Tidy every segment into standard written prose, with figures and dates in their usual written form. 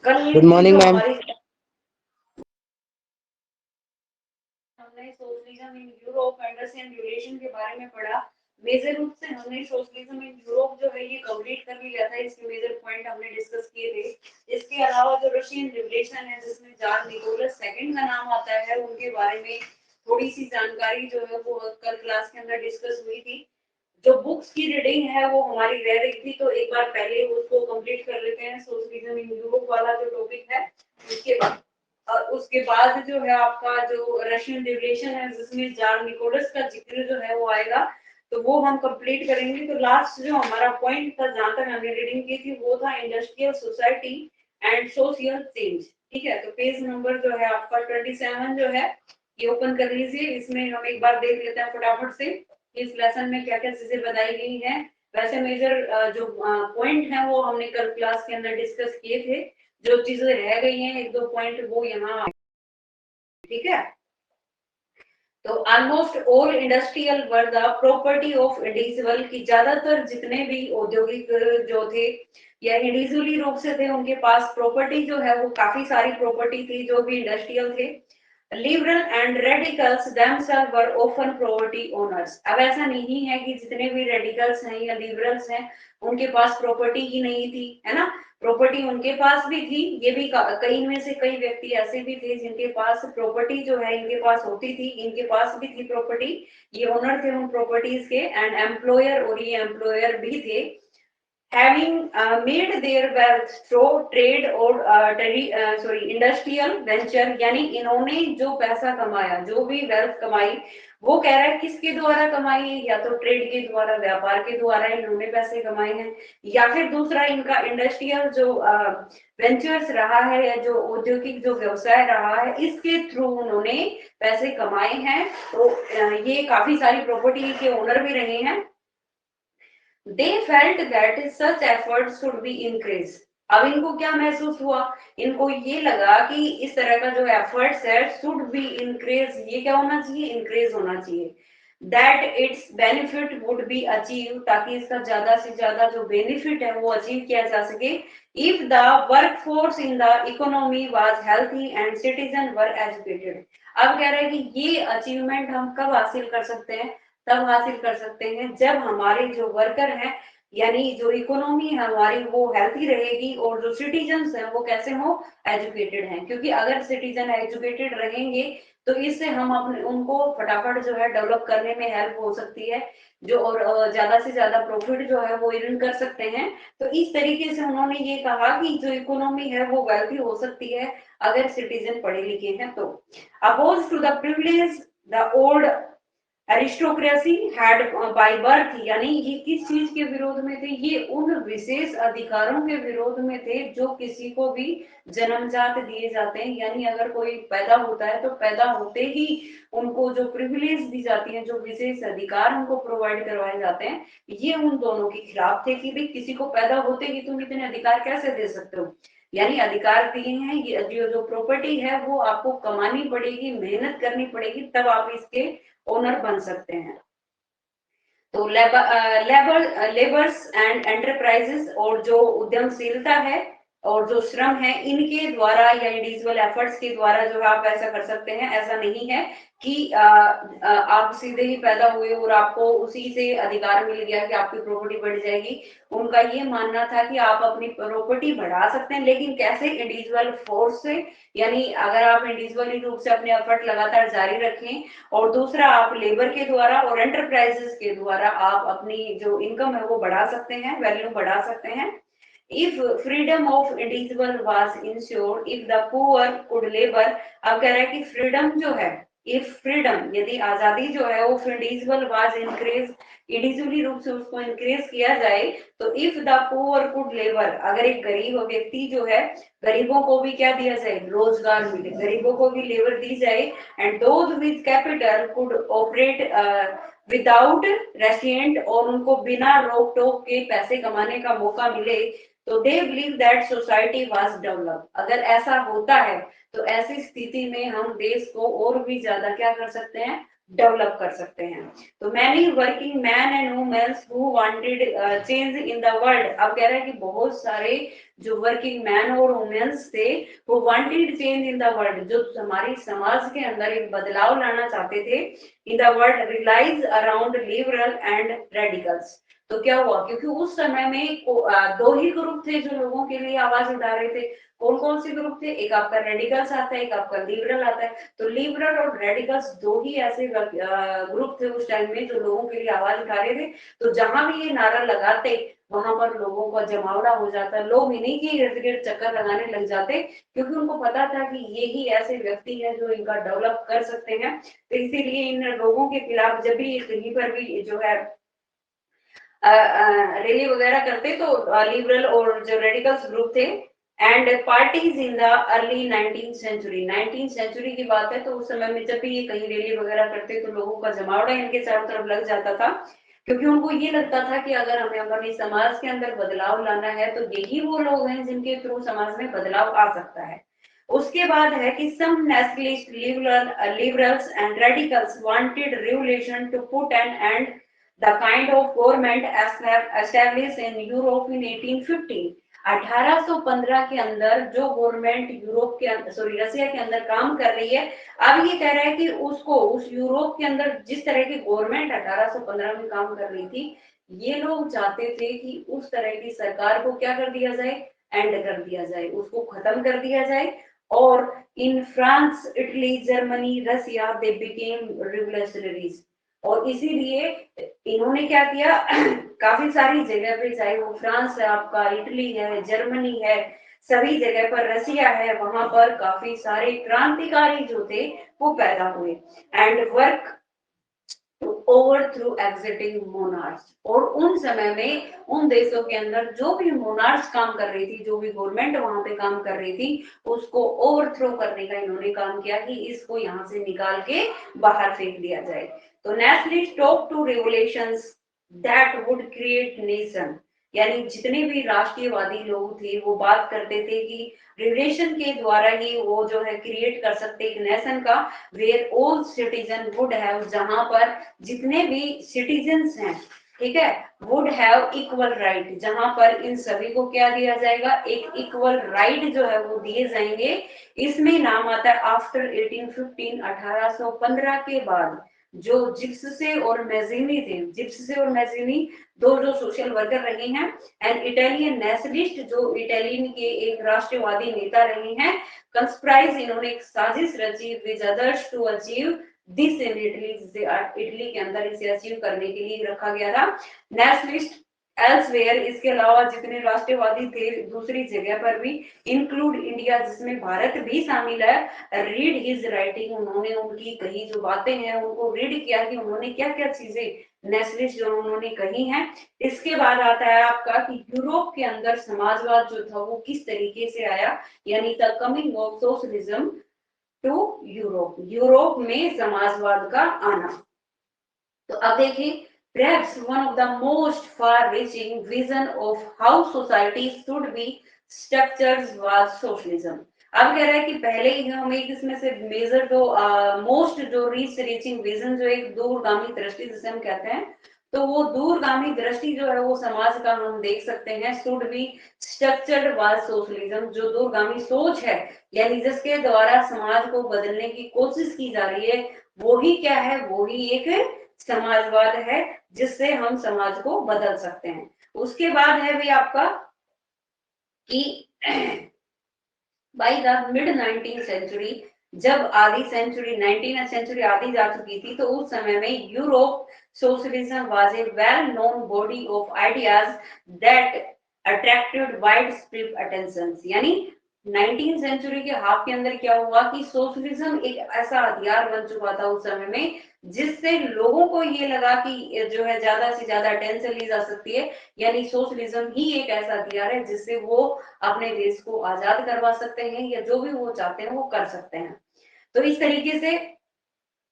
कल good morning जो ma'am. हमारी हमने socialism in Europe understand duration के बारे में पढ़ा। मेजर रूप से हमने सोशलिज्म इन यूरोप जो है ये कंप्लीट कर लिया था, इसके मेजर पॉइंट हमने डिस्कस किए थे। इसके अलावा जो रशियन रिवोल्यूशन है जिसमें जार निकोलस सेकंड का नाम आता है, उनके बारे में थोड़ी सी जानकारी जो है वो कल क्लास के अंदर डिस्कस हुई थी। जो बुक्स की रीडिंग है वो हमारी रह रही थी, तो एक बार पहले उसको कंप्लीट कर लेते हैं। सोशलिज्म इन यूरोप वाला जो टॉपिक है उसके बाद, और उसके बाद जो है आपका जो रशियन रिवोल्यूशन है जिसमें जार निकोलस का जिक्र जो है वो आएगा, तो वो हम कंप्लीट करेंगे। तो लास्ट जो हमारा पॉइंट था जहां तक हमने रीडिंग की थी वो था industrial society and social change. ठीक है, तो पेज नंबर जो है आपका 27 जो है ये ओपन कर लीजिए। इसमें हम एक बार देख लेते हैं फटाफट से इस लेसन में क्या क्या चीजें बताई गई हैं। वैसे मेजर जो पॉइंट है वो हमने कल क्लास के अंदर डिस्कस किए थे। जो चीजें रह गई हैं एक दो पॉइंट वो यहाँ, ठीक है। तो almost all industrial were the property of individual, की ज्यादातर जितने भी औद्योगिक जो थे या इंडिविजुअली रूप से थे उनके पास प्रॉपर्टी जो है वो काफी सारी प्रॉपर्टी थी जो भी इंडस्ट्रियल थे। Liberal and radicals themselves were often property owners। अब ऐसा नहीं है कि जितने भी रेडिकल्स हैं या लिबरल्स हैं उनके पास प्रॉपर्टी ही नहीं थी, है ना। प्रॉपर्टी उनके पास भी थी। ये भी कई में से कई व्यक्ति ऐसे भी थे जिनके पास प्रॉपर्टी जो है इनके पास होती थी, इनके पास भी थी प्रॉपर्टी, ये ओनर थे उन प्रॉपर्टीज के। एंड एम्प्लॉयर, और ये एम्प्लॉयर भी थे। having made their wealth through trade or industrial venture, यानी इन्होंने जो पैसा कमाया, जो भी वेल्थ कमाई, वो कह रहा है किसके द्वारा कमाई है, या तो ट्रेड के द्वारा, व्यापार के द्वारा इन्होंने पैसे कमाए हैं, या फिर दूसरा इनका इंडस्ट्रियल जो वेंचर्स रहा है या जो औद्योगिक जो व्यवसाय रहा है इसके थ्रू उन्होंने पैसे कमाए हैं। तो ये काफी सारी प्रॉपर्टी के ओनर भी रहे हैं। They felt that such efforts should be increased। अब इनको क्या महसूस हुआ, इनको ये लगा कि इस तरह का जो एफर्ट्स है should be increased, ये क्या होना चाहिए, इंक्रीज होना चाहिए। that its benefit would be achieved, ताकि इसका ज्यादा से ज्यादा जो बेनिफिट है वो अचीव किया जा सके। if the workforce in the economy was healthy and citizens were educated। अब कह रहे हैं कि ये अचीवमेंट हम कब हासिल कर सकते हैं, तब हासिल कर सकते हैं जब हमारे जो वर्कर हैं यानी जो इकोनॉमी है हमारी वो हेल्थी रहेगी, और जो सिटीजन्स हैं वो कैसे हो, एजुकेटेड हैं। क्योंकि अगर सिटीजन एजुकेटेड रहेंगे तो इससे हम अपने उनको फटाफट जो है डेवलप करने में हेल्प हो सकती है, जो और ज्यादा से ज्यादा प्रॉफिट जो है वो अर्न कर सकते हैं। तो इस तरीके से उन्होंने ये कहा कि जो इकोनॉमी है वो वेल्थी हो सकती है अगर सिटीजन पढ़े लिखे हैं। तो oppose to the privilege the old aristocracy had by birth, यानी ये किस चीज के विरोध में थे, ये उन विशेष अधिकारों के विरोध में थे जो किसी को भी जन्मजात दिए जाते हैं। यानी अगर कोई पैदा होता है तो पैदा होते ही उनको जो प्रिविलेज दी जाती है, जो विशेष अधिकार उनको प्रोवाइड करवाए जाते हैं, ये उन दोनों के खिलाफ थे कि भाई किसी को पैदा होते ही तुम इतने अधिकार कैसे दे सकते हो। यानी अधिकार दिए हैं, ये जो प्रॉपर्टी है वो आपको कमानी पड़ेगी, मेहनत करनी पड़ेगी, तब आप इसके ओनर बन सकते हैं। तो लेबर्स एंड एंटरप्राइजेस, और जो उद्यमशीलता है और जो श्रम है इनके द्वारा या इंडिविजुअल एफर्ट्स के द्वारा जो है आप ऐसा कर सकते हैं। ऐसा नहीं है कि आप सीधे ही पैदा हुए और आपको उसी से अधिकार मिल गया कि आपकी प्रॉपर्टी बढ़ जाएगी। उनका ये मानना था कि आप अपनी प्रॉपर्टी बढ़ा सकते हैं, लेकिन कैसे, इंडिविजुअल फोर्स से। यानी अगर आप इंडिविजुअली रूप से अपने एफर्ट लगातार जारी रखें, और दूसरा आप लेबर के द्वारा और एंटरप्राइजेस के द्वारा आप अपनी जो इनकम है वो बढ़ा सकते हैं, वैल्यू बढ़ा सकते हैं। if freedom of individual was ensured, if the poor could labor। अब कह रहा है कि फ्रीडम जो है, if freedom, यदि आजादी जो है वो इंडिविजुअल वाज इंक्रीज, इंडिविजुअली रूप से उसको इंक्रीज किया जाए, तो if the poor could labor, अगर एक गरीब व्यक्ति जो है, गरीबों को भी क्या दिया जाए, रोजगार मिले, गरीबों को भी लेबर दी जाए, and those with capital could operate without restaurant, और उनको बिना रोक टोक के पैसे कमाने का मौका मिले, तो they believe that society was develop. अगर ऐसा होता है तो ऐसी स्थिति में हम देश को और भी ज्यादा क्या कर सकते हैं, डेवलप कर सकते हैं। तो many working man and womens who wanted change in the world, अब कह रहा है कि बहुत सारे जो वर्किंग मैन और वुमेन्स थे वो wanted change in the world, जो हमारी समाज के अंदर एक बदलाव लाना चाहते थे, in the world realise around liberal and radicals. तो क्या हुआ, क्योंकि उस समय में दो ही ग्रुप थे जो लोगों के लिए आवाज उठा रहे थे। कौन कौन से ग्रुप थे, एक आपका रेडिकल्स आता है, एक आपका लिबरल आता है। तो लिबरल और रेडिकल्स दो ही ऐसे ग्रुप थे उस टाइम में जो लोगों के लिए आवाज उठा रहे थे। तो जहां भी ये नारा लगाते वहां पर लोगों का जमावड़ा हो जाता, लोग इन्हीं के इर्द गिर्द चक्कर लगाने लग जाते, क्योंकि उनको पता था कि यही ऐसे व्यक्ति हैं जो इनका डेवलप कर सकते हैं। तो इसीलिए इन लोगों के खिलाफ जब भी कहीं पर भी जो है रैली वगैरह करते तो लिबरल और जो रेडिकल्स ग्रुप थे and parties in the early 19th century की बात है। तो उस समय में जब भी ये कहीं रैली वगैरह करते तो लोगों का जमावड़ा इनके चारों तरफ लग जाता था, क्योंकि उनको ये लगता था कि अगर हमें अपने समाज के अंदर बदलाव लाना है तो यही वो लोग हैं जिनके थ्रू समाज में बदलाव आ सकता है। उसके बाद है कि some nationalist liberals and radicals wanted revolution to put an end the kind of government established in Europe in 1815। 1815 के अंदर जो गवर्नमेंट यूरोप के सॉरी रसिया के अंदर काम कर रही है, अब ये कह रहा है कि उसको उस यूरोप के अंदर जिस तरह की गवर्नमेंट 1815 में काम कर रही थी, ये लोग चाहते थे कि उस तरह की सरकार को क्या कर दिया जाए, एंड कर दिया जाए, उसको खत्म कर दिया जाए। और in France, Italy, Germany, Russia they became revolutionaries. और इसीलिए इन्होंने क्या किया काफी सारी जगह पे, चाहे वो फ्रांस है आपका, इटली है, जर्मनी है, सभी जगह पर, रसिया है, वहां पर काफी सारे क्रांतिकारी जो थे वो पैदा हुए and work over through existing monarchs. और उन समय में उन देशों के अंदर जो भी मोनार्स काम कर रही थी, जो भी गवर्नमेंट वहां पे काम कर रही थी, उसको ओवरथ्रो करने का इन्होंने काम किया कि इसको यहाँ से निकाल के बाहर फेंक दिया जाए। तो nationalist talk to revolutions that would create nation, यानी जितने भी राष्ट्रीयवादी लोग थे वो बात करते थे कि रिवोल्यूशन के द्वारा ही वो जो है क्रिएट कर सकते एक नेशन का, where all citizen would have, जहां पर जितने भी सिटीजन्स हैं, ठीक है, वुड हैव इक्वल राइट, जहां पर इन सभी को क्या दिया जाएगा, एक इक्वल राइट जो है वो दिए जाएंगे। इसमें नाम आता है आफ्टर 1815, 1815 के बाद जो जिप्से और मैजिनी थे, जिप्से और मैजिनी दो जो सोशल वर्कर रहे हैं, एंड इटालियन नेशनलिस्ट जो इटालियन के एक राष्ट्रवादी नेता रहे हैं, कंस्प्राइज, इन्होंने एक साजिश रची with others to achieve this in Italy, Italy के अंदर इसे अचीव करने के लिए रखा गया था। नेशनलिस्ट एल्सवेयर, इसके अलावा जितने राष्ट्रवादी थे दूसरी जगह पर भी, इंक्लूड इंडिया, जिसमें भारत भी शामिल है, रीड हिज राइटिंग, उन्होंने उनकी कही जो बातें हैं उनको रीड किया कि उन्होंने क्या क्या चीजें नेशनलिस्ट जो उन्होंने कही हैं। इसके बाद आता है आपका कि यूरोप के अंदर समाजवाद जो था वो किस तरीके से आया, यानी the coming of socialism to Europe, Europe में समाजवाद का आना। तो अब देखिए, perhaps one of the most far-reaching vision of how society should be structured was socialism। अब कह रहा है कि पहले ही हम एक इसमें से मेजर जो मोस्ट जो रीचिंग विजन, जो एक दूरगामी दृष्टि जिसे हम कहते हैं, तो वो दूरगामी दृष्टि जो है वो समाज का हम देख सकते हैं, should be structured was socialism, जो दूरगामी सोच है, यानी जिसके द्वारा समाज को बदलने की कोशिश की जा रही है, वो ही क्या है, वो ही एक समाजवाद है, जिससे हम समाज को बदल सकते हैं। उसके बाद है भी आपका कि by the mid 19th century, जब आधी सेंचुरी 19th सेंचुरी आधी जा चुकी थी, तो उस समय में Europe socialism was a well known body of ideas that attracted wide spread attention. यानी 19th सेंचुरी के हाफ के अंदर क्या हुआ कि सोशलिज्म एक ऐसा हथियार बन चुका था उस समय में, जिससे लोगों को ये लगा कि जो है ज्यादा से ज्यादा अटेंशन ली जा सकती है, यानी सोशलिज्म ही एक ऐसा हथियार है जिससे वो अपने देश को आजाद करवा सकते हैं, या जो भी वो चाहते हैं वो कर सकते हैं। तो इस तरीके से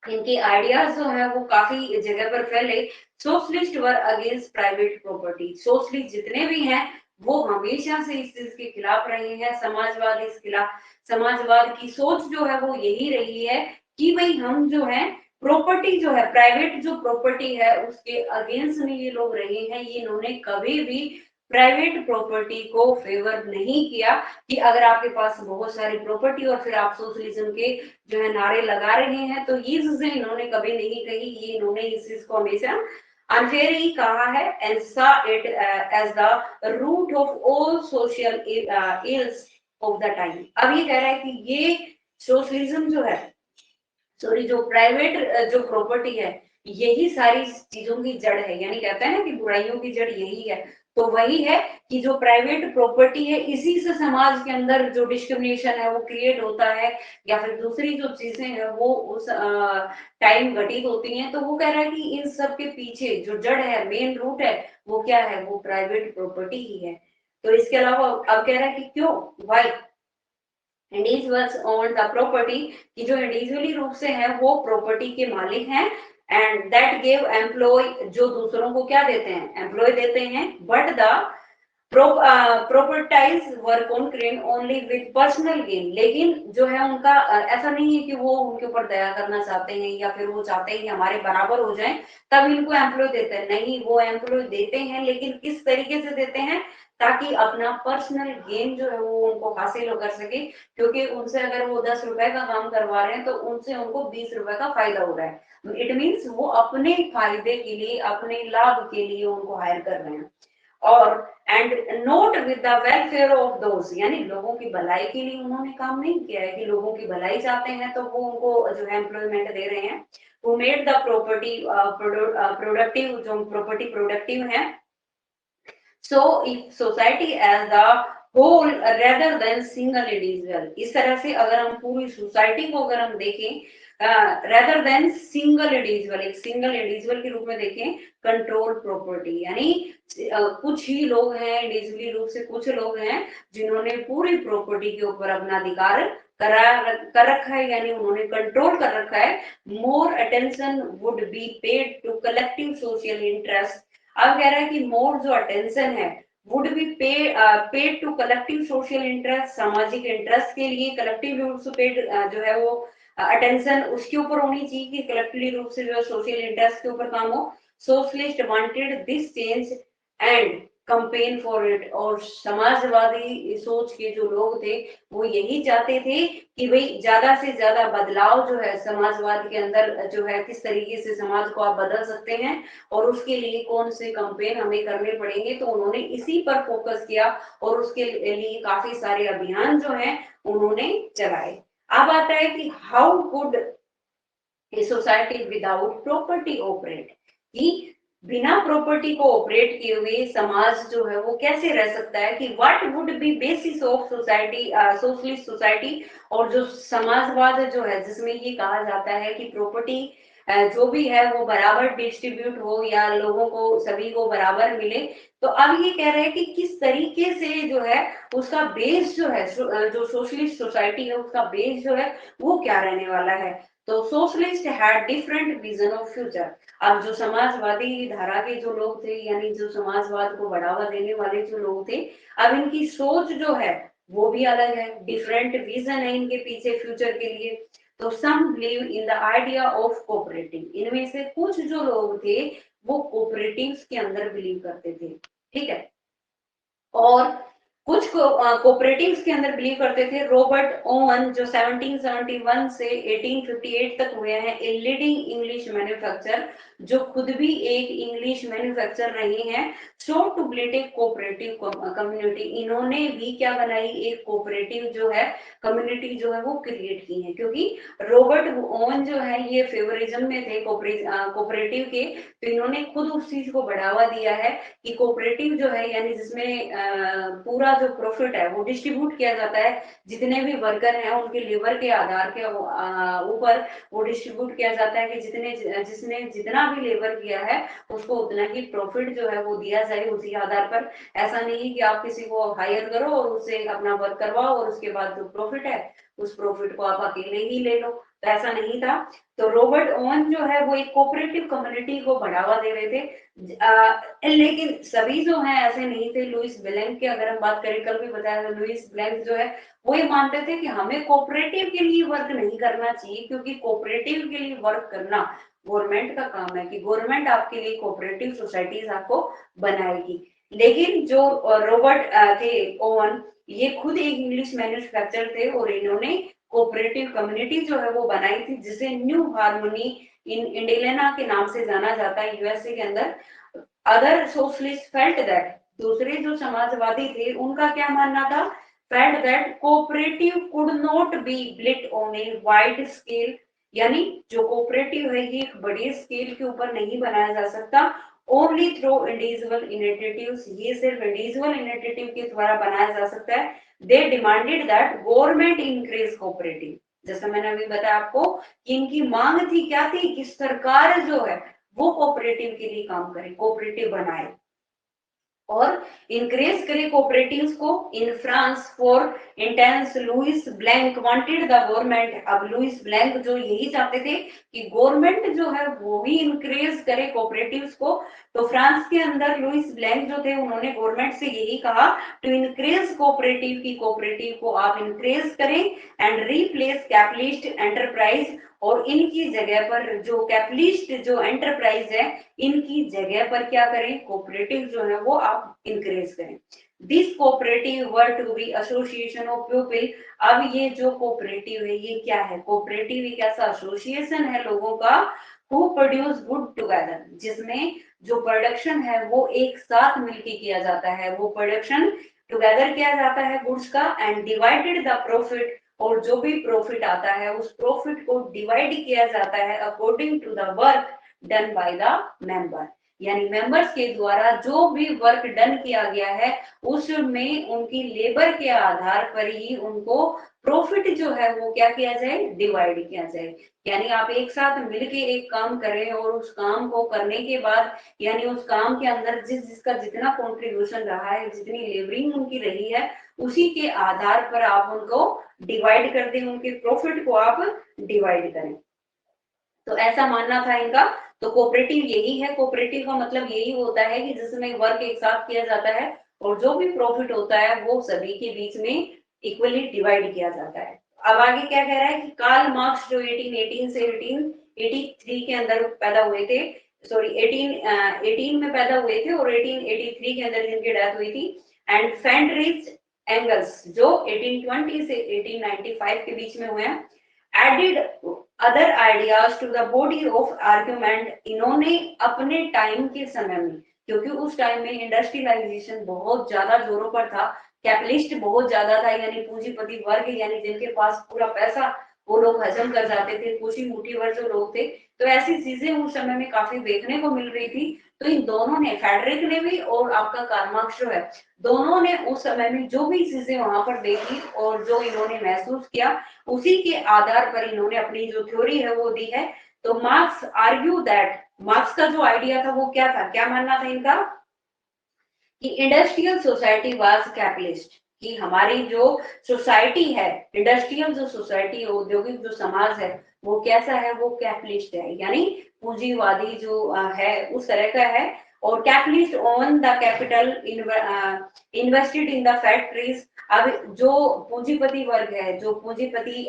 इनके आइडियाज जो है वो काफी जगह पर फैले। Socialist were against private property, socialist जितने भी हैं वो हमेशा से इस चीज के खिलाफ रहे हैं, समाजवाद इस खिलाफ, समाजवाद की सोच जो है वो यही रही है कि भाई हम जो है प्रॉपर्टी जो है, प्राइवेट जो प्रॉपर्टी है उसके अगेंस्ट में ये लोग रहे हैं। ये इन्होंने कभी भी प्राइवेट प्रॉपर्टी को फेवर नहीं किया कि अगर आपके पास बहुत सारी प्रॉपर्टी और फिर आप सोशलिज्म के जो है नारे लगा रहे हैं, तो ये चीजें इन्होंने कभी नहीं कही। ये इन्होंने इस चीज को हमेशा अनफेयर ही कहा है and saw it as the root of all social ills of the time. अब ये कह रहा है कि ये सोशलिज्म जो है, सॉरी, जो प्राइवेट जो प्रॉपर्टी है, यही सारी चीजों की जड़ है। यानी कहते हैं ना कि बुराइयों की जड़ यही है। तो वही है कि जो प्राइवेट प्रॉपर्टी है, इसी से समाज के अंदर जो डिस्क्रिमिनेशन है वो क्रिएट होता है, या फिर दूसरी जो चीजें हैं वो उस टाइम घटित होती हैं। तो वो कह रहा है कि इन सब के पीछे जो जड़ है, मेन रूट है, वो क्या है, वो प्राइवेट प्रॉपर्टी ही है। तो इसके अलावा अब कह रहा है कि क्यों, why individuals own the property, कि जो इंडिविजुअली रूप से है वो प्रॉपर्टी के मालिक हैं, एंड दैट गिव एम्प्लॉय, जो दूसरों को क्या देते हैं, एम्प्लॉय देते हैं। But the properties work on crane only with personal gain, लेकिन जो है उनका ऐसा नहीं है कि वो उनके ऊपर दया करना चाहते हैं या फिर वो चाहते हैं कि हमारे बराबर हो जाएं तब इनको एम्प्लॉय देते हैं। नहीं, वो एम्प्लॉय देते हैं, लेकिन किस तरीके से देते हैं, ताकि अपना पर्सनल गेन जो है वो उनको हासिल हो कर सके। क्योंकि उनसे अगर वो 10 रुपए का काम करवा रहे हैं तो उनसे उनको 20 रुपए का फायदा हो रहा है। इट मीन्स वो अपने फायदे के लिए, अपने लाभ के लिए उनको हायर कर रहे हैं। और and note with the welfare of those, यानी लोगों की भलाई के लिए उन्होंने काम नहीं किया है कि लोगों की भलाई चाहते हैं तो वो उनको जो है एम्प्लॉयमेंट दे रहे हैं। who made the property productive, जो प्रॉपर्टी प्रोडक्टिव है। So if society as the whole rather than single individual, इस तरह से अगर हम पूरी सोसाइटी को अगर हम देखें rather than single individual, एक सिंगल इंडिविजुअल के रूप में देखें, कंट्रोल प्रॉपर्टी, यानी कुछ ही लोग हैं, इंडिविजुअली रूप से कुछ लोग हैं जिन्होंने पूरी प्रॉपर्टी के ऊपर अपना अधिकार कर रखा है, यानी उन्होंने कंट्रोल कर रखा है। More attention would be paid to collective social interest. अब कह रहा है कि मोर जो अटेंशन है would be paid to collective social interest, सामाजिक इंटरेस्ट के लिए कलेक्टिव रूप से पेड जो है वो अटेंशन उसके ऊपर होनी चाहिए कि कलेक्टिवली रूप से जो सोशल इंटरेस्ट के ऊपर काम हो। Socialist wanted this change and campaign for it, और समाजवादी सोच के जो लोग थे वो यही चाहते थे कि भाई ज्यादा से ज्यादा बदलाव जो है समाजवाद के अंदर जो है, किस तरीके से समाज को आप बदल सकते हैं और उसके लिए कौन से कंपेन हमें करने पड़ेंगे। तो उन्होंने इसी पर फोकस किया और उसके लिए काफी सारे अभियान जो हैं उन्होंने चलाए। अब आता है कि how could a society without property operate, कि बिना प्रॉपर्टी को ऑपरेट किए हुए समाज जो है वो कैसे रह सकता है, कि what would be basis of society, socialist society. और जो समाजवाद जो है जिसमें ये कहा जाता है कि प्रॉपर्टी जो भी है वो बराबर डिस्ट्रीब्यूट हो या लोगों को सभी को बराबर मिले। तो अब ये कह रहे हैं कि किस तरीके से जो है उसका बेस जो है, जो सोशलिस्ट सोसाइटी है उसका बेस जो है वो क्या रहने वाला है। तो socialist had different vision of future. अब जो समाजवादी धारा के जो लोग थे, यानी जो समाजवाद को बढ़ावा देने वाले जो लोग थे, अब इनकी सोच जो है वो भी अलग है, डिफरेंट विजन है इनके पीछे फ्यूचर के लिए। तो some believe in the idea of cooperative, इनमें से कुछ जो लोग थे वो कोऑपरेटिव्स के अंदर बिलीव करते थे, ठीक है। और कुछ कोऑपरेटिव्स के अंदर बिलीव करते थे। रॉबर्ट ओवन जो 1771 से 1858 तक हुए हैं, ए लीडिंग इंग्लिश मैन्युफैक्चरर, जो खुद भी एक इंग्लिश मैन्युफैक्चरर रहे हैं, so to build a cooperative community, इन्होंने भी क्या बनाई, एक कोऑपरेटिव जो है कम्युनिटी जो है वो क्रिएट की है। क्योंकि रॉबर्ट ओवन जो है ये फेवरिज्म में थे कोऑपरेटिव के, तो इन्होंने खुद उस चीज को बढ़ावा दिया है कि कोऑपरेटिव जो है, यानी जिसमें पूरा जो प्रॉफिट है वो डिस्ट्रीब्यूट किया जाता है, जितने भी वर्कर हैं उनके लेबर के आधार के ऊपर वो डिस्ट्रीब्यूट किया जाता है कि जिसने जितना भी लेबर किया है उसको उतना ही प्रॉफिट जो है वो दिया जाए उसी आधार पर। ऐसा नहीं कि आप किसी को हायर करो और उससे अपना वर्क करवाओ और उसके बाद जो प्रॉफिट है उस प्रॉफिट को आप अकेले ही ले लो। तो ऐसा नहीं था। तो रॉबर्ट ओवन जो है वो एक कोऑपरेटिव कम्युनिटी को बढ़ावा दे रहे थे। लेकिन सभी जो है ऐसे नहीं थे। लुइस ब्लैंक की अगर हम बात करें, कल भी बताया था, लुइस ब्लैंक जो है वो ये मानते थे कि हमें कोऑपरेटिव के लिए वर्क नहीं करना चाहिए, क्योंकि कोऑपरेटिव के लिए वर्क करना गवर्नमेंट का काम है, कि गवर्नमेंट आपके लिए कोऑपरेटिव सोसाइटीज आपको बनाएगी। लेकिन जो रॉबर्ट थे ओवन, ये खुद एक इंग्लिश मैन्युफैक्चरर थे और इन्होंने कोऑपरेटिव कम्युनिटी जो है वो बनाई थी, जिसे न्यू हार्मनी इन इंडिलेना के नाम से जाना जाता है यूएसए के अंदर। अदर सोशलिस्ट फेल्ट दैट, दूसरे जो समाजवादी थे उनका क्या मानना था, felt that cooperative could not be built on a wide scale, यानी जो कोऑपरेटिव है ये एक बड़ी स्केल के ऊपर नहीं बनाया जा सकता, ओनली थ्रू इंडिविजुअल इनिशिएटिव्स, ये सिर्फ इंडिविजुअल इनिशिएटिव के द्वारा बनाया जा सकता है। They demanded that government increase cooperative, जैसा मैंने अभी बताया आपको कि इनकी मांग थी क्या थी, कि सरकार जो है वो कोऑपरेटिव के लिए काम करे, कोऑपरेटिव बनाए और इंक्रेज करे कोऑपरेटिव्स को। In France for intense Louis Blanc wanted the government, अब लुइस ब्लैंक जो यही चाहते थे कि गवर्नमेंट जो है वो भी इंक्रेज करे कोऑपरेटिव्स को। तो फ्रांस के अंदर लुइस ब्लैंक जो थे उन्होंने गवर्नमेंट से यही कहा टू इंक्रेज कोऑपरेटिव, की कोऑपरेटिव को आप इंक्रेज करें एंड रिप्लेस कैपिटलिस्ट एंटरप्राइज, और इनकी जगह पर जो कैपिटलिस्ट जो एंटरप्राइज है इनकी जगह पर क्या करें, कोऑपरेटिव जो है वो आप इंक्रेज करें। This cooperative were to be association of people. अब ये जो कोऑपरेटिव है ये क्या है, कोऑपरेटिव एक ऐसा एसोसिएशन है लोगों का हु प्रोड्यूस गुड टुगेदर, जिसमें जो प्रोडक्शन है वो एक साथ मिलके किया जाता है, वो प्रोडक्शन टुगेदर किया जाता है गुड्स का, एंड डिवाइडेड द प्रॉफिट, और जो भी प्रॉफिट आता है उस प्रॉफिट को डिवाइड किया जाता है according to the work done by the member, यानी मेंबर्स के द्वारा जो भी वर्क डन किया गया है उसमें उनकी लेबर के आधार पर ही उनको प्रॉफिट जो है वो क्या किया जाए, डिवाइड किया जाए। यानी आप एक साथ मिलके एक काम करें और उस काम को करने के बाद, यानी उस काम के अंदर जिसका जितना कंट्रीब्यूशन रहा है, जितनी लेबरिंग उनकी रही है, उसी के आधार पर आप उनको डिवाइड कर दें, उनके प्रॉफिट को आप डिवाइड करें। तो ऐसा मानना था इनका। तो कोऑपरेटिव यही है, कोऑपरेटिव का मतलब यही होता है कि जिसमें वर्क एक साथ किया जाता है और जो भी प्रॉफिट होता है वो सभी के बीच में इक्वली डिवाइड किया जाता है। अब आगे क्या कह रहा है कि कार्ल मार्क्स जो 1818 से 1883 के अंदर पैदा हुए थे, सॉरी 1818 में पैदा हुए थे और 1883 के अंदर जिनकी डेथ हुई थी, एंड फ्रेडरिक एंगल्स जो 1820 से 1895 के बीच में हुए हैं, added other ideas to the body of argument. इन्होंने अपने टाइम के समय में, क्योंकि उस टाइम में इंडस्ट्रियलाइजेशन बहुत ज्यादा जोरों पर था, कैपिटलिस्ट बहुत ज्यादा था, यानी पूंजीपति वर्ग, यानी जिनके पास पूरा पैसा वो लोग हजम कर जाते थे, खुशी मुठी वर्ग जो लोग थे, तो ऐसी चीजें उस समय में काफी देखने को मिल रही थी। तो इन दोनों ने, फेडरिक ने भी और आपका कार्ल मार्क्स जो है, दोनों ने उस समय में जो भी चीजें वहां पर देखी और जो इन्होंने महसूस किया उसी के आधार पर इन्होंने अपनी जो थ्योरी है वो दी है। तो मार्क्स आर्ग्यू दैट, मार्क्स का जो आइडिया था वो क्या था, क्या मानना था इनका, कि इंडस्ट्रियल सोसाइटी वाज कैपिटलिस्ट, कि हमारी जो सोसाइटी है, इंडस्ट्रियल जो सोसाइटी, औद्योगिक जो समाज है वो कैसा है, वो कैपिटलिस्ट है, यानी पूंजीवादी जो है उस तरह का है। और capitalist own the capital invested in the factories. अब जो पूंजीपति वर्ग है, जो पूंजीपति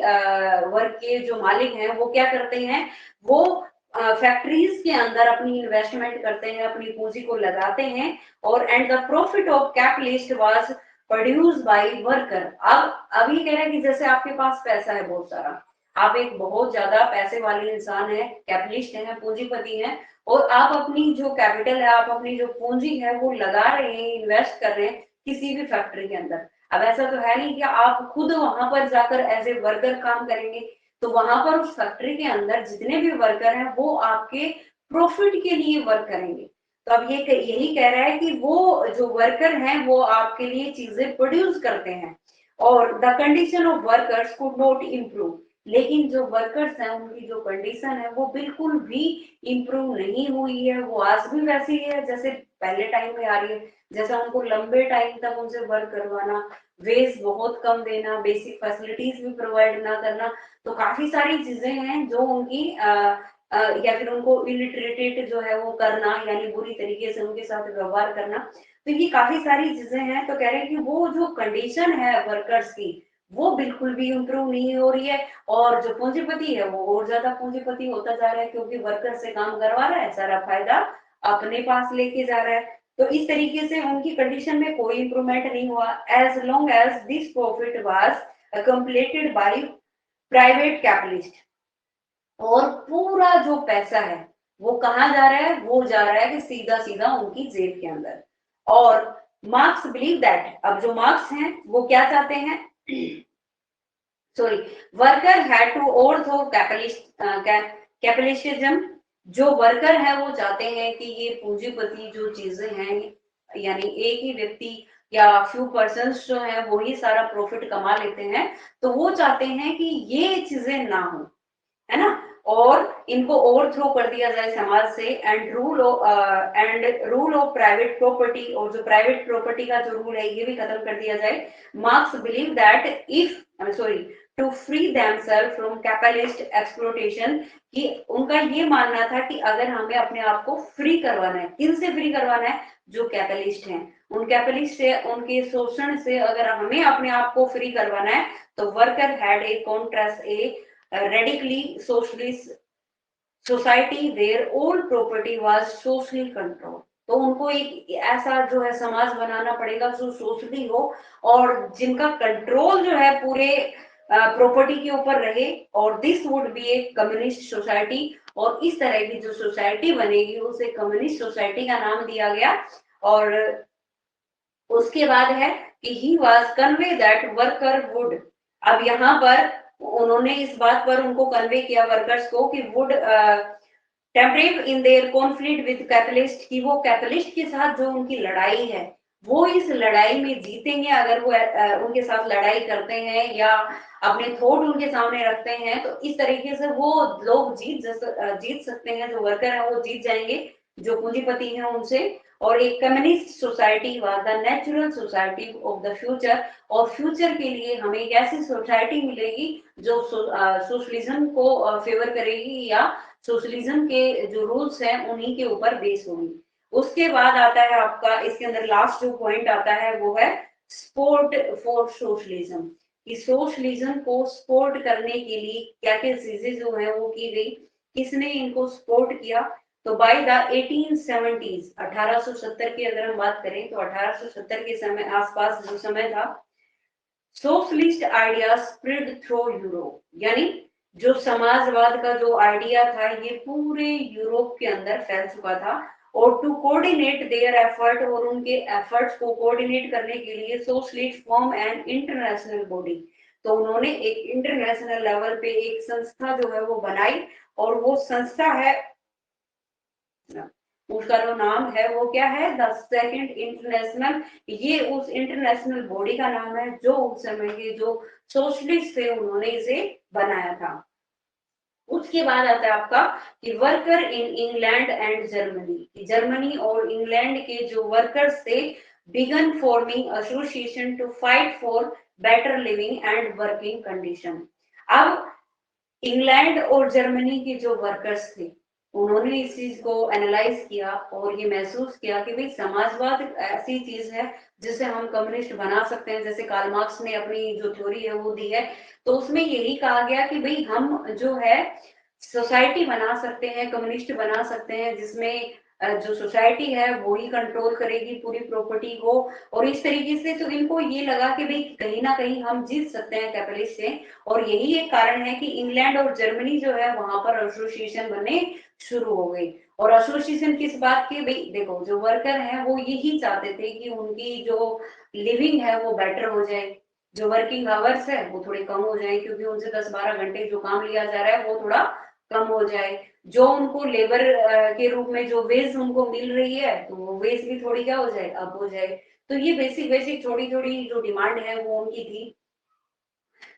वर्ग के जो मालिक हैं वो क्या करते हैं, वो फैक्ट्रीज के अंदर अपनी इन्वेस्टमेंट करते हैं, अपनी पूंजी को लगाते हैं, और and the profit of capitalist was produce by worker. अब ये कह रहा है कि जैसे आपके पास पैसा है बहुत सारा, आप एक बहुत ज्यादा पैसे वाले इंसान है, कैपिटलिस्ट है, पूंजीपति है, और आप अपनी जो कैपिटल है, आप अपनी जो पूंजी है वो लगा रहे हैं, इन्वेस्ट कर रहे हैं किसी भी फैक्ट्री के अंदर। अब ऐसा तो है नहीं कि आप खुद वहां पर जाकर एज ए वर्कर काम करेंगे, तो वहां पर उस फैक्ट्री के अंदर जितने भी वर्कर हैं वो आपके प्रॉफिट के लिए वर्क करेंगे। तो अब ये यही कह रहा है कि वो जो वर्कर हैं वो आपके लिए चीजें प्रोड्यूस करते हैं, और the condition of workers could not improve, लेकिन जो वर्कर्स हैं उनकी जो कंडीशन है वो बिल्कुल भी इम्प्रूव नहीं हुई है, वो आज भी वैसी है जैसे पहले टाइम में आ रही है। जैसा उनको लंबे टाइम तक उनसे वर्क करवाना, वेज बहुत कम देना, बेसिक फैसिलिटीज भी प्रोवाइड ना करना, तो काफी सारी चीजें हैं जो उनकी या फिर उनको इलिटरेटेड जो है वो करना, यानी बुरी तरीके से उनके साथ व्यवहार करना। तो ये काफी सारी चीजें हैं। तो कह रहे हैं कि वो जो कंडीशन है वर्कर्स की वो बिल्कुल भी इम्प्रूव नहीं हो रही है, और जो पूंजीपति है वो और ज्यादा पूंजीपति होता जा रहा है, क्योंकि वर्कर से काम करवा रहा है, सारा फायदा अपने पास लेके जा रहा है। तो इस तरीके से उनकी कंडीशन में कोई इंप्रूवमेंट नहीं हुआ, as long as this profit was completed by private capitalist. और पूरा जो पैसा है वो कहाँ जा रहा है, वो जा रहा है कि सीधा सीधा उनकी जेब के अंदर। और मार्क्स बिलीव दैट, अब जो मार्क्स हैं वो क्या चाहते हैं, sorry, worker had to overthrow capitalism. जो वर्कर है वो चाहते हैं कि ये पूंजीपति जो चीजें हैं, यानी एक ही व्यक्ति या फ्यू पर्सन्स जो है वो ही सारा प्रॉफिट कमा लेते हैं, तो वो चाहते हैं कि ये चीजें ना हो, है ना। और इनको ओवरथ्रो कर दिया जाए समाज से, and rule of private property, और जो प्राइवेट प्रॉपर्टी का जो रूल है ये भी खत्म कर दिया जाए। Marx believe that if sorry to free themselves from capitalist exploitation, कि उनका ये मानना था कि अगर हमें अपने आप को फ्री करवाना है, किन से फ्री करवाना है, जो कैपिटलिस्ट हैं, उन कैपिटलिस्ट से, उनके शोषण से अगर हमें अपने आप को फ्री करवाना है, तो worker had a contrast A radically socialist society where all property was socially controlled। तो उनको एक ऐसा जो है समाज बनाना पड़ेगा जो सोशली हो, और जिनका कंट्रोल जो है पूरे प्रॉपर्टी के ऊपर रहे, और this would be A communist society. और इस तरह की जो सोसाइटी बनेगी उसे कम्युनिस्ट सोसाइटी का नाम दिया गया। और उसके बाद है कि he was convey that worker would, अब यहाँ पर उन्होंने इस बात पर उनको कन्वे किया वर्कर्स को कि would temperate in their conflict with capitalist, कि वो कैपिटलिस्ट के साथ जो उनकी लड़ाई है वो इस लड़ाई में जीतेंगे, अगर वो उनके साथ लड़ाई करते हैं या अपने थॉट उनके सामने रखते हैं, तो इस तरीके से वो लोग जीत सकते हैं, जो वर्कर है वो जीत जाएंगे जो पूंजीपति हैं उनसे। और एक communist society was the natural society of the future, और फ्यूचर के लिए हमें एक ऐसी सोसाइटी मिलेगी जो सोशलिज्म को फेवर करेगी, या सोशलिज्म के जो रूल्स हैं उन्हीं के ऊपर बेस होगी। उसके बाद आता है आपका इसके अंदर लास्ट जो पॉइंट आता है वो है सपोर्ट फॉर सोशलिज्म, कि सोशलिज्म को सपोर्ट करने के लिए क्या क्या चीजें जो है वो की गई, किसने इनको सपोर्ट किया। तो बाय द 1870s, 1870 की अगर हम बात करें तो 1870 के समय आसपास जो समय था, socialist idea spread through Europe, यानी जो समाजवाद का जो आइडिया था ये पूरे यूरोप के अंदर फैल चुका था। और टू कोऑर्डिनेट देयर एफर्ट, और उनके एफर्ट्स को कोऑर्डिनेट करने के लिए socialist form and international body, तो उन्होंने एक इंटरनेशनल लेवल पे एक संस्था जो है वो बनाई, और वो संस्था है, उसका जो नाम है वो क्या है, द सेकंड इंटरनेशनल। ये उस इंटरनेशनल बॉडी का नाम है जो उस समय के जो सोशलिस्ट थे उन्होंने इसे बनाया था। उसके बाद आता है आपका कि worker in England and Germany, Germany और इंग्लैंड के जो वर्कर्स थे began forming association to fight for better living and working condition. अब इंग्लैंड और जर्मनी के जो वर्कर्स थे उन्होंने इस चीज को एनालाइज किया और ये महसूस किया कि भाई समाजवाद ऐसी चीज है जिसे हम कम्युनिस्ट बना सकते हैं, जैसे कार्ल मार्क्स ने अपनी जो थ्योरी है वो दी है। तो उसमें यही कहा गया कि भाई हम जो है सोसाइटी बना सकते हैं, कम्युनिस्ट बना सकते हैं, जिसमें जो सोसाइटी है वो ही कंट्रोल करेगी पूरी प्रॉपर्टी को। और इस तरीके से तो इनको ये लगा कि भाई कहीं ना कहीं हम जीत सकते हैं कैपिटलिस्ट से। और यही एक कारण है कि इंग्लैंड और जर्मनी जो है वहां पर एसोसिएशन बनने शुरू हो गई। और एसोसिएशन किस बात की, भाई देखो जो वर्कर हैं वो यही चाहते थे कि उनकी जो लिविंग है वो बेटर हो जाए, जो वर्किंग आवर्स है वो थोड़े कम हो जाए, क्योंकि उनसे 10-12 घंटे जो काम लिया जा रहा है वो थोड़ा कम हो जाए, जो उनको लेबर के रूप में जो वेज उनको मिल रही है तो वो वेज भी थोड़ी क्या हो जाए, अब हो जाए। तो ये बेसिक बेसिक छोटी छोटी जो डिमांड है वो उनकी थी।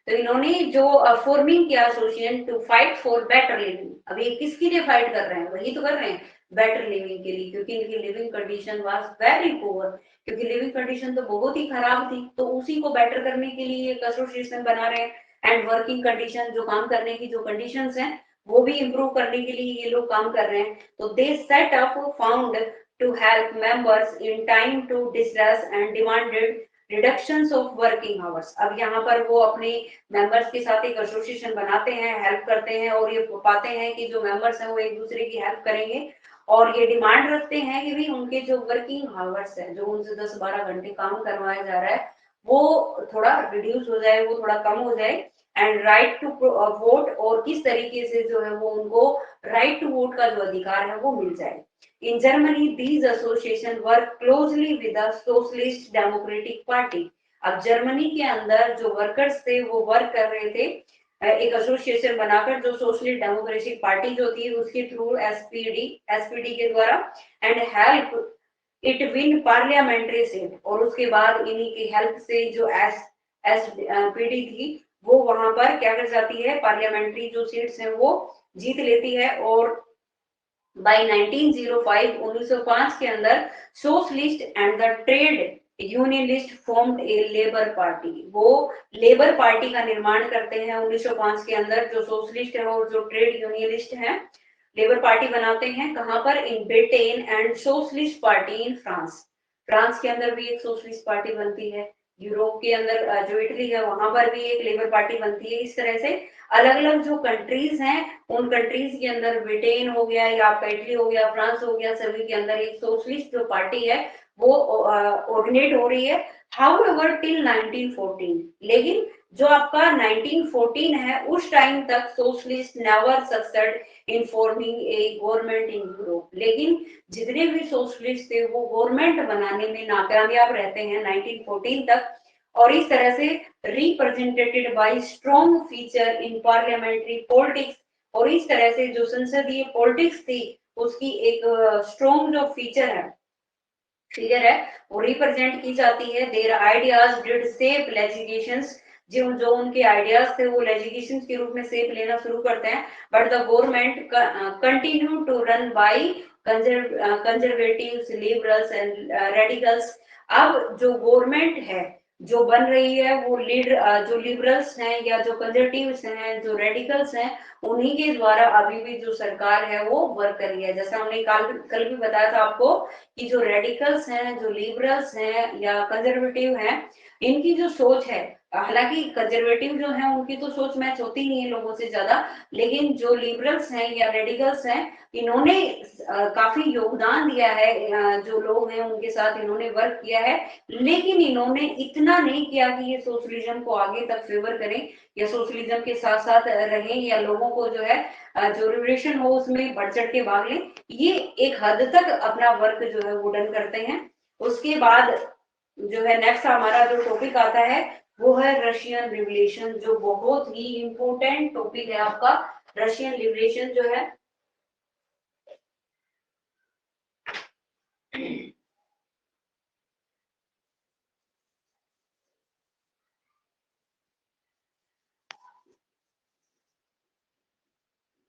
तो इन्होंने जो फॉर्मिंग किया association to fight for better living. अब ये किसके लिए फाइट कर रहे हैं, वही तो कर रहे हैं, बेटर लिविंग के लिए, क्योंकि इनकी living condition was very poor, क्योंकि लिविंग कंडीशन तो बहुत ही खराब थी, तो उसी को बेटर करने के लिए एक एसोसिएशन बना रहे हैं। एंड वर्किंग कंडीशन, जो काम करने की जो कंडीशंस हैं वो भी इम्प्रूव करने के लिए ये लोग काम कर रहे हैं। तो they set up found to help members in time to distress and demanded reductions of working hours. अब यहाँ पर वो अपने मेंबर्स के साथ एक एसोसिएशन बनाते हैं, हेल्प करते हैं, और ये पाते हैं कि जो मेंबर्स हैं वो एक दूसरे की हेल्प करेंगे, और ये डिमांड रखते हैं कि भी उनके जो वर्किंग आवर्स है, जो उनसे 10-12 घंटे काम करवाया जा रहा है, वो थोड़ा रिड्यूस हो जाए, वो थोड़ा कम हो जाए। एंड राइट टू वोट, और किस तरीके से जो है वो उनको राइट टू वोट का जो अधिकार है वो मिल जाए। In Germany, these association work closely with the Socialist Democratic Party. अब जर्मनी के अंदर जो वर्कर्स थे वो वर्क कर रहे थे एक एसोसिएशन बनाकर, जो सोशलिस्ट डेमोक्रेटिक पार्टी जो थी उसके थ्रू एसपीडी के द्वारा, and help it win parliamentary seat. और उसके बाद इन्हीं की हेल्प से जो एसपीडी थी वो वहां पर क्या कर जाती है, पार्लियामेंट्री जो सीट्स हैं वो जीत लेती है। और बाय 1905 1905 के अंदर socialist and the trade unionist formed a labour party. वो लेबर पार्टी का निर्माण करते हैं 1905 के अंदर, जो सोशलिस्ट है और जो ट्रेड यूनियनिस्ट है लेबर पार्टी बनाते हैं। कहां पर, in Britain, and socialist party in France. France के अंदर भी एक सोशलिस्ट पार्टी बनती है, यूरोप के अंदर जो इटली है वहां पर भी एक लेबर पार्टी बनती है। इस तरह से अलग अलग जो कंट्रीज हैं उन कंट्रीज के अंदर, ब्रिटेन हो गया या आपका इटली हो गया, फ्रांस हो गया, सभी के अंदर एक सोशलिस्ट जो पार्टी है वो ऑर्डिनेट हो रही है। हाउएवर टिल 1914, लेकिन जो आपका 1914 है उस टाइम तक socialist never succeed in forming a government in Europe. लेकिन जितने भी सोशलिस्ट थे वो गवर्नमेंट बनाने में नाकामयाब रहते हैं 1914 तक। और इस तरह से represented bye strong feature in parliamentary politics, और इस तरह से जो संसदीय पॉलिटिक्स थी उसकी एक स्ट्रॉन्ग जो फिगर है वो रिप्रेजेंट की जाती है। Their ideas did shape legislations, जो जो उनके आइडियाज थे वो लेजिस्लेशन के रूप में शेप लेना शुरू करते हैं। But the government continue to run by conservatives, liberals and radicals. अब जो गवर्नमेंट है जो बन रही है वो जो लिबरल्स हैं या जो कंजर्वेटिव्स हैं, जो रेडिकल्स हैं, उन्हीं के द्वारा अभी भी जो सरकार है वो वर्क कर रही है। जैसा हमने कल भी बताया था आपको कि जो रेडिकल्स हैं, जो लिबरल्स हैं या कंजर्वेटिव हैं, इनकी जो सोच है, हालांकि कंजर्वेटिव जो हैं उनकी तो सोच मैच होती नहीं है लोगों से ज्यादा, लेकिन जो लिबरल्स हैं या रेडिकल्स हैं इन्होंने काफी योगदान दिया है, जो लोग हैं उनके साथ इन्होंने वर्क किया है। लेकिन इन्होंने इतना नहीं किया कि ये सोशलिज्म को आगे तक फेवर करें या सोशलिज्म के साथ साथ रहें या लोगों को जो है जो रिवोल्यूशन हो उसमें बढ़ चढ़ के भाग लें। ये एक हद तक अपना वर्क जो है वो डन करते हैं। उसके बाद जो है नेक्स्ट हमारा जो टॉपिक आता है वो है रशियन रिवोल्यूशन, जो बहुत ही इंपॉर्टेंट टॉपिक है आपका। रशियन रिवोल्यूशन जो है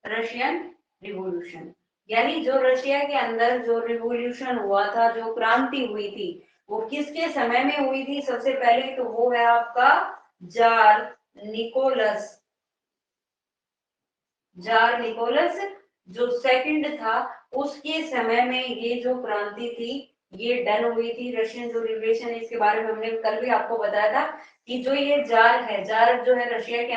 रशियन रिवॉल्यूशन, यानी जो रशिया के अंदर जो रिवॉल्यूशन हुआ था, जो क्रांति हुई थी, वो किसके समय में हुई थी? सबसे पहले तो वो है आपका जार निकोलस। जार निकोलस जो सेकंड था, उसके समय में ये जो क्रांति थी ये डन हुई थी। रशियन जो रिवोल्यूशन है इसके बारे में हमने कल भी आपको बताया था कि जो ये जार है, जार जो है रशिया के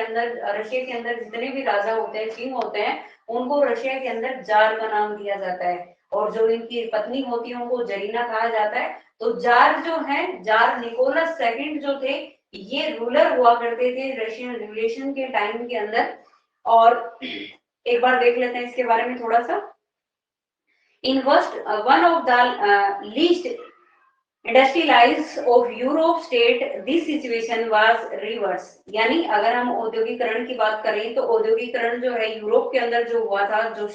अंदर जितने भी राजा होते हैं, किंग होते हैं, उनको रशिया के अंदर जार का नाम दिया जाता है। और जो इनकी पत्नी होती है उनको जरीना कहा जाता है। तो जार जो है, जार निकोलस सेकंड जो थे, ये रूलर हुआ करते थे रशियन रिवोल्यूशन के टाइम के अंदर। और एक बार देख लेते हैं इसके बारे में थोड़ा सा। In one of the least industrialise of Europe state this situation was reverse. यानी अगर हम औद्योगिकरण की बात करें तो औद्योगिकरण जो है यूरोप के अंदर जो हुआ था, जो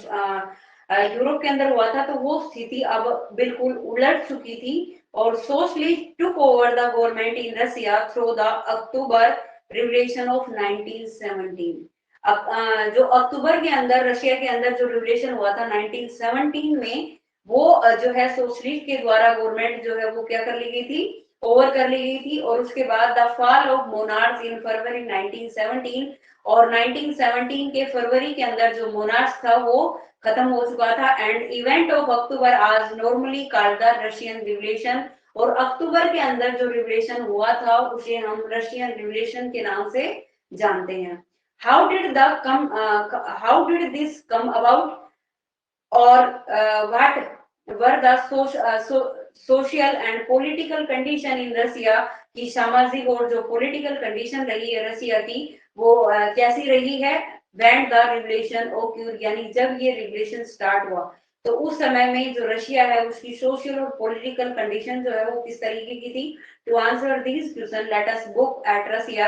यूरोप के अंदर हुआ था, तो वो स्थिति अब बिल्कुल उलट चुकी थी। और socialist took over the government in Russia through the October revolution of 1917। जो अक्टूबर के अंदर रशिया के अंदर जो रिवोल्यूशन हुआ था 1917 में, वो जो है सोशलिस्ट के द्वारा गवर्नमेंट जो है वो क्या कर ली गई थी, ओवर कर ली गई थी। और उसके बाद द फॉल ऑफ मोनार्क्स इन फरवरी 1917, और 1917 के फरवरी के अंदर जो मोनार्क्स था वो खत्म हो चुका था। एंड इवेंट ऑफ अक्टूबर आज normally called the Russian revolution, और अक्टूबर के अंदर जो रिवोल्यूशन हुआ था उसे हम रशियन रिवोल्यूशन के नाम से जानते हैं। How did this come about, और what were the social and political condition in Russia, की सामाजिक और जो पॉलिटिकल कंडीशन रही है रसिया की वो कैसी रही है। व्हेन द रिवोल्यूशन ओक्यूर, यानी जब ये रिवोल्यूशन स्टार्ट हुआ तो उस समय में जो रशिया है उसकी सोशल और पॉलिटिकल कंडीशन जो है वो किस तरीके की थी। To answer this question let us book at Russia,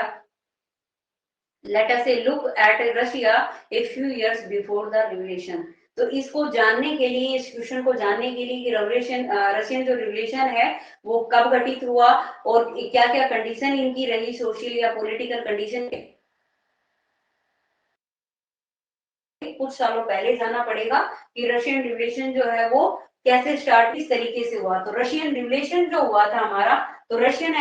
let us say look at Russia a few years before the revolution। तो इसको जानने के लिए, इस क्वेश्चन को जानने के लिए कि रेवोल्यूशन रशियन जो रिवोल्यूशन है वो कब घटित हुआ और क्या क्या कंडीशन इनकी रही सोशल या पॉलिटिकल कंडीशन, कुछ सालों पहले जाना पड़ेगा कि रशियन रिवोल्यूशन जो है वो कैसे स्टार्ट किस तरीके से हुआ। तो रशियन रिवोल्यूशन जो हुआ था हमारा, तो रशियन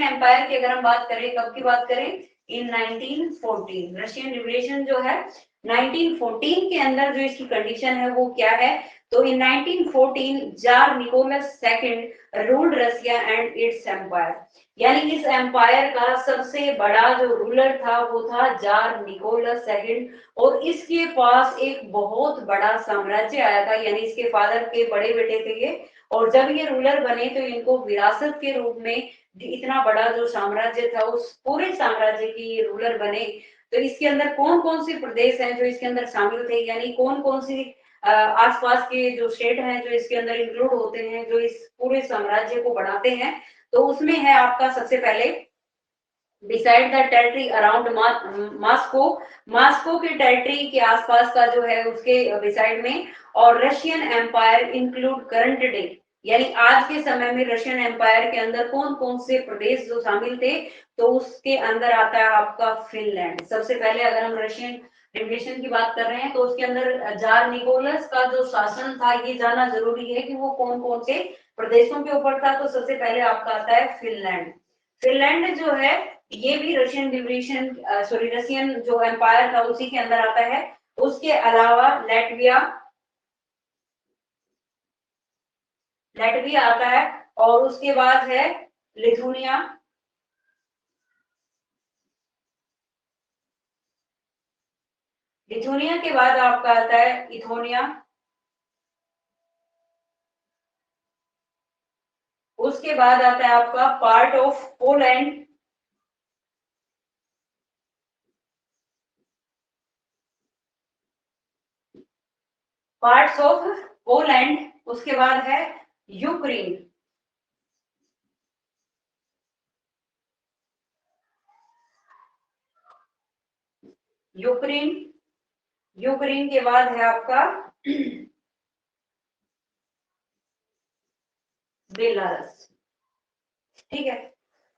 एम्पायर की अगर हम बात करें, कब की बात करें, इन 1914। रशियन रिवोल्यूशन जो है 1914 के अंदर जो इसकी कंडीशन है वो क्या है। तो in 1914 tsar Nicholas second ruled Russia and its empire, यानी इस एम्पायर का सबसे बड़ा जो रूलर था वो था जार निकोलस सेकंड, और इसके पास एक बहुत बड़ा साम्राज्य आया था, यानी इसके फादर के बड़े बेटे थे ये। और जब ये रूलर बने तो इनको विरासत के रूप में इतना बड़ा जो साम्राज्य था उस पूरे साम्राज्य की रूलर बने। तो इसके अंदर कौन कौन से प्रदेश हैं जो इसके अंदर शामिल थे, यानी कौन कौन सी आसपास के जो स्टेट हैं जो इसके अंदर इंक्लूड होते हैं जो इस पूरे साम्राज्य को बनाते हैं। तो उसमें है आपका सबसे पहले decide the territory around Moscow, Moscow के टेरिटरी के आसपास का जो है उसके डिसाइड में। और Russian empire include current day, यानी आज के समय में रशियन एम्पायर के अंदर कौन कौन से प्रदेश जो शामिल थे, तो उसके अंदर आता है आपका फिनलैंड। सबसे पहले अगर हम रशियन रिवोल्यूशन की बात कर रहे हैं तो उसके अंदर जार निकोलस का जो शासन था ये जाना जरूरी है कि वो कौन कौन से प्रदेशों के ऊपर था। तो सबसे पहले आपका आता है फिनलैंड। फिनलैंड जो है ये भी रशियन रिवोल्यूशन सॉरी रशियन जो एम्पायर था उसी के अंदर आता है। उसके अलावा लेटविया, लेटविया आता है, और उसके बाद है लिथुनिया, लिथुनिया के बाद आपका आता है इथोनिया, उसके बाद आता है आपका part of Poland, parts of Poland, उसके बाद है यूक्रेन, यूक्रेन, यूक्रेन के बाद है आपका बेलारस। ठीक है,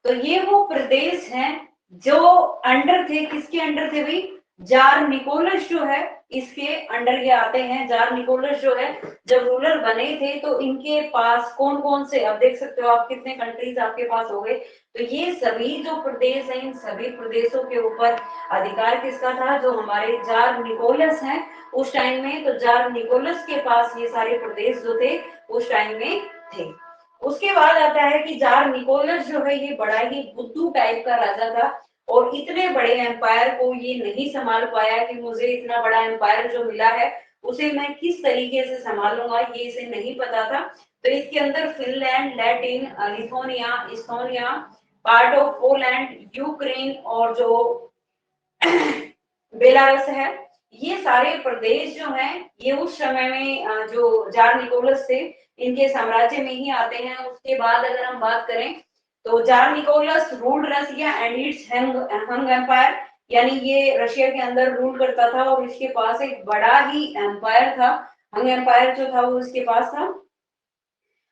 तो ये वो प्रदेश हैं जो अंडर थे, किसके अंडर थे भाई, जार निकोलस जो है इसके अंडर ये आते हैं। जार निकोलस जो है जब रूलर बने थे तो इनके पास कौन कौन से, अब देख सकते हो आप कितने कंट्रीज आपके पास हो गए। तो ये सभी जो प्रदेश हैं इन सभी प्रदेशों के ऊपर अधिकार किसका था, जो हमारे जार निकोलस हैं उस टाइम में। तो जार निकोलस के पास ये सारे प्रदेश जो थे उस टाइम में थे। उसके बाद आता है कि जार निकोलस जो है ये बड़ा ही बुद्धू टाइप का राजा था, और इतने बड़े एम्पायर को ये नहीं संभाल पाया कि मुझे इतना बड़ा एम्पायर जो मिला है उसे मैं किस तरीके से संभालूंगा, ये इसे नहीं पता था। तो इसके अंदर Finland, Latin, Lithuania, Estonia, part of Poland, Ukraine और जो बेलारस है, ये सारे प्रदेश जो हैं ये उस समय में जो जार निकोलस थे इनके साम्राज्य में ही आते हैं। उसके बाद अगर हम बात करें तो tsar Nicholas ruled Russia and its hung empire, यानी ये रशिया के अंदर रूल करता था और इसके पास एक बड़ा ही एम्पायर था। हंग एम्पायर जो था वो इसके पास था।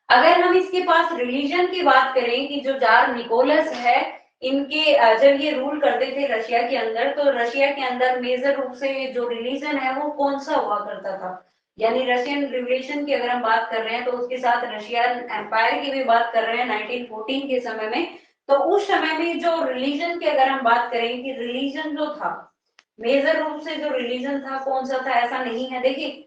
अगर हम इसके पास रिलीजन की बात करें कि जो जार निकोलस है इनके जब ये रूल करते थे रशिया के अंदर, तो रशिया के अंदर मेजर रूप से जो रिलीजन है वो कौन सा हुआ करता था, यानी रशियन रिवोल्यूशन की अगर हम बात कर रहे हैं तो उसके साथ रशियन एम्पायर की भी बात कर रहे हैं 1914 के समय में। तो उस समय में जो रिलीजन की अगर हम बात करें कि रिलीजन जो था, मेजर रूप से जो रिलीजन था कौन सा था, ऐसा नहीं है। देखिए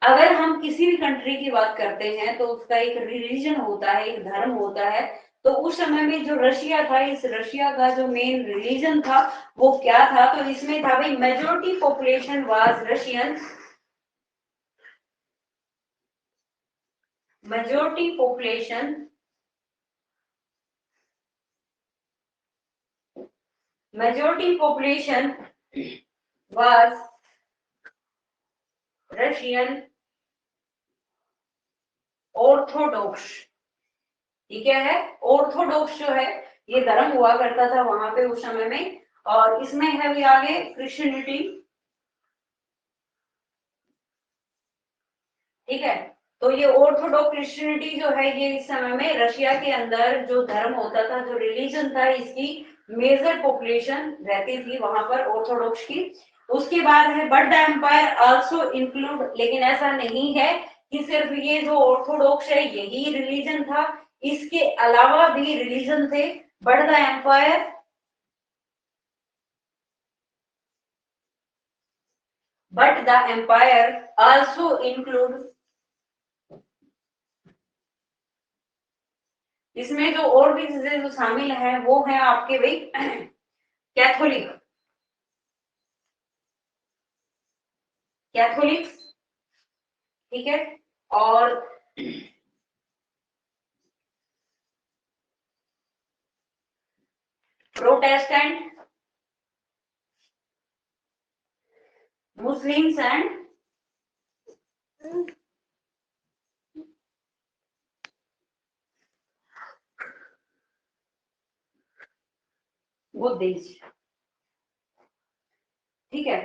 अगर हम किसी भी कंट्री की बात करते हैं तो उसका एक रिलीजन होता है, एक धर्म होता है। तो उस समय में जो रशिया था, इस रशिया का जो मेन रिलीजन था वो क्या था, तो इसमें था भाई majority population was Russian, majority population was Russian Orthodox. ये क्या है, ऑर्थोडॉक्स जो है ये धर्म हुआ करता था वहां पे उस समय में। और इसमें है भी आगे क्रिश्चियनिटी, ठीक है। तो ये ऑर्थोडॉक्स क्रिश्चियनिटी जो है ये इस समय में रशिया के अंदर जो धर्म होता था, जो रिलीजन था, इसकी मेजर पॉपुलेशन रहती थी वहां पर ऑर्थोडॉक्स की। उसके बाद है but the empire also include, लेकिन ऐसा नहीं है कि सिर्फ ये जो ऑर्थोडॉक्स है यही रिलीजन था, इसके अलावा भी रिलीजन थे। But the empire also include, इसमें जो और भी चीजें जो शामिल है वो है आपके भाई कैथोलिक, कैथोलिक्स, ठीक है। और प्रोटेस्टेंट, मुस्लिम्स एंड बुद्धिस्ट, ठीक है।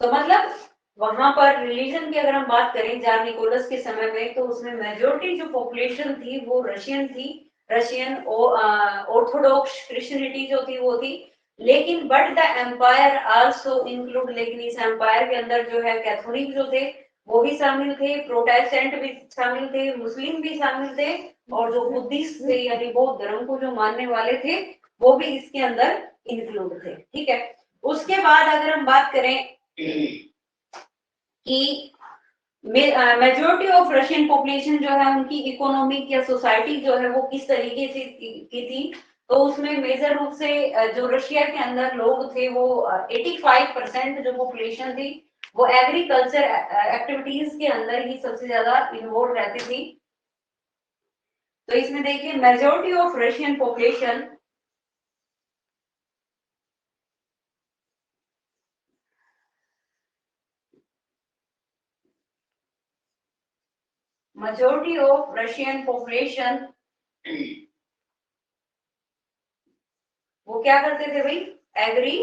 तो मतलब वहां पर रिलीजन की अगर हम बात करें जार निकोलस के समय में, तो उसमें मेजोरिटी जो पॉपुलेशन थी वो रशियन थी, रशियन ऑर्थोडॉक्स क्रिश्चियनिटी जो थी वो थी। लेकिन but the empire also include, लेकिन इस एम्पायर के अंदर जो है कैथोलिक जो थे वो भी शामिल थे, प्रोटेस्टेंट भी शामिल थे, मुस्लिम भी शामिल थे, और जो बुद्धिस्ट थे यानी बौद्ध धर्म को जो मानने वाले थे वो भी इसके अंदर इंक्लूड थे, ठीक है। उसके बाद अगर हम बात करें कि मेजोरिटी ऑफ रशियन पॉपुलेशन जो है उनकी इकोनॉमिक या सोसाइटी जो है वो किस तरीके से की थी, तो उसमें मेजर रूप से जो रशिया के अंदर लोग थे वो 85% जो पॉपुलेशन थी वो एग्रीकल्चर एक्टिविटीज के अंदर ही सबसे ज्यादा इन्वॉल्व रहती थी। तो इसमें देखिए majority of Russian population, majority of Russian population वो क्या करते थे भाई, एग्री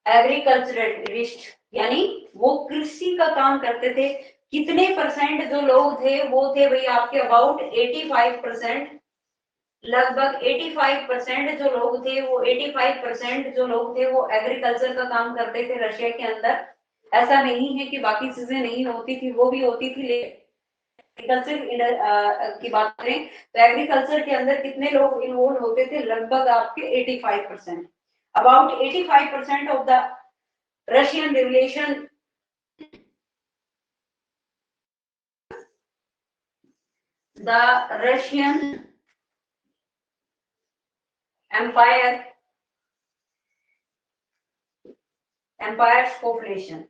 एग्रीकल्चरिस्ट, यानी वो कृषि का काम करते थे। कितने परसेंट जो लोग थे वो थे भाई आपके अबाउट 85%, लगभग 85% जो लोग थे वो 85% जो लोग थे वो एग्रीकल्चर का काम करते थे रशिया के अंदर। ऐसा नहीं है कि बाकी चीजें नहीं होती थी, वो भी होती थी, एग्रीकल्चर की बात करें तो एग्रीकल्चर के अंदर कितने लोग इन्वॉल्व होते थे, लगभग आपके 85%, about 85% of the Russian revolution, the Russian empire, empire population,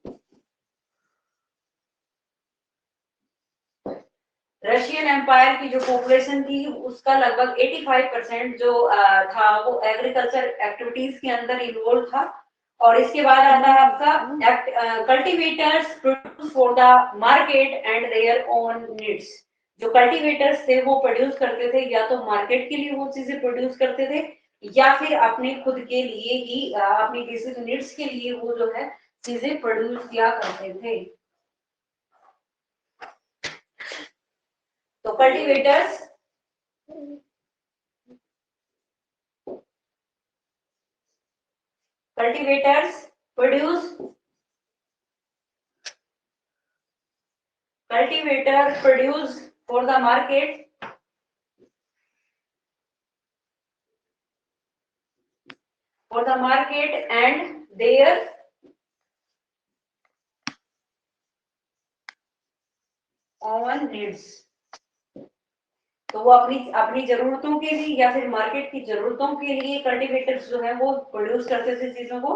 Russian empire की जो पॉपुलेशन थी उसका लगभग 85% जो था वो एग्रीकल्चर एक्टिविटीज के अंदर इन्वॉल्व था। और इसके बाद आता है आपका cultivators produce for the market and their own needs. जो कल्टीवेटर्स थे वो प्रोड्यूस करते थे या तो मार्केट के लिए वो चीजें प्रोड्यूस करते थे या फिर अपने खुद के लिए ही अपनी बेसिक नीड्स के लिए वो जो है चीजें प्रोड्यूस किया करते थे। तो cultivators produce for the market and their own needs. तो वो अपनी अपनी जरूरतों के लिए या फिर मार्केट की जरूरतों के लिए कल्टीवेटर्स जो है वो प्रोड्यूस करते थे चीजों को।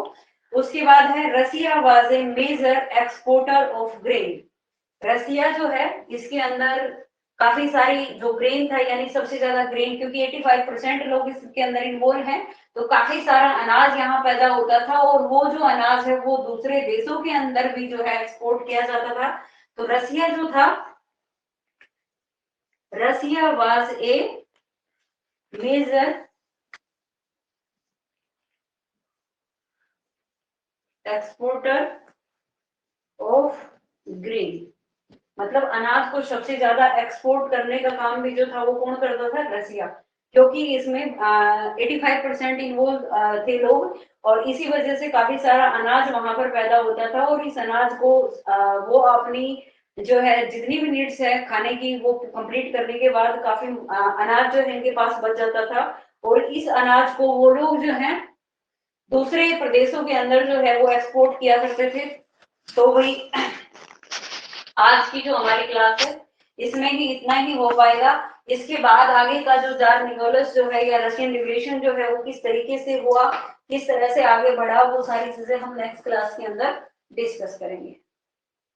उसके बाद है Russia was a major exporter of grain. Russia जो है इसके अंदर काफी सारी जो ग्रेन था, यानी सबसे ज्यादा ग्रेन, क्योंकि 85% लोग इसके अंदर इन्वॉल्व हैं, तो काफी सारा अनाज यहाँ पैदा होता था और वो जो अनाज है वो दूसरे देशों के अंदर भी जो है एक्सपोर्ट किया जाता था। तो रसिया जो था, Russia was a major exporter of grain, मतलब अनाज को सबसे ज्यादा एक्सपोर्ट करने का काम भी जो था वो कौन करता था? रसिया, क्योंकि इसमें 85% इन्वॉल्व थे लोग और इसी वजह से काफी सारा अनाज वहां पर पैदा होता था और इस अनाज को वो अपनी जो है जितनी भी नीड्स है खाने की वो कंप्लीट करने के बाद काफी अनाज जो है इनके पास बच जाता था और इस अनाज को वो लोग जो है दूसरे प्रदेशों के अंदर जो है वो एक्सपोर्ट किया करते थे। तो वही आज की जो हमारी क्लास है इसमें ही इतना ही हो पाएगा। इसके बाद आगे का जो जार निकोलस जो है या रशियन रिवॉल्यूशन जो है वो किस तरीके से हुआ, किस तरह से आगे बढ़ा, वो सारी चीजें हम नेक्स्ट क्लास के अंदर डिस्कस करेंगे।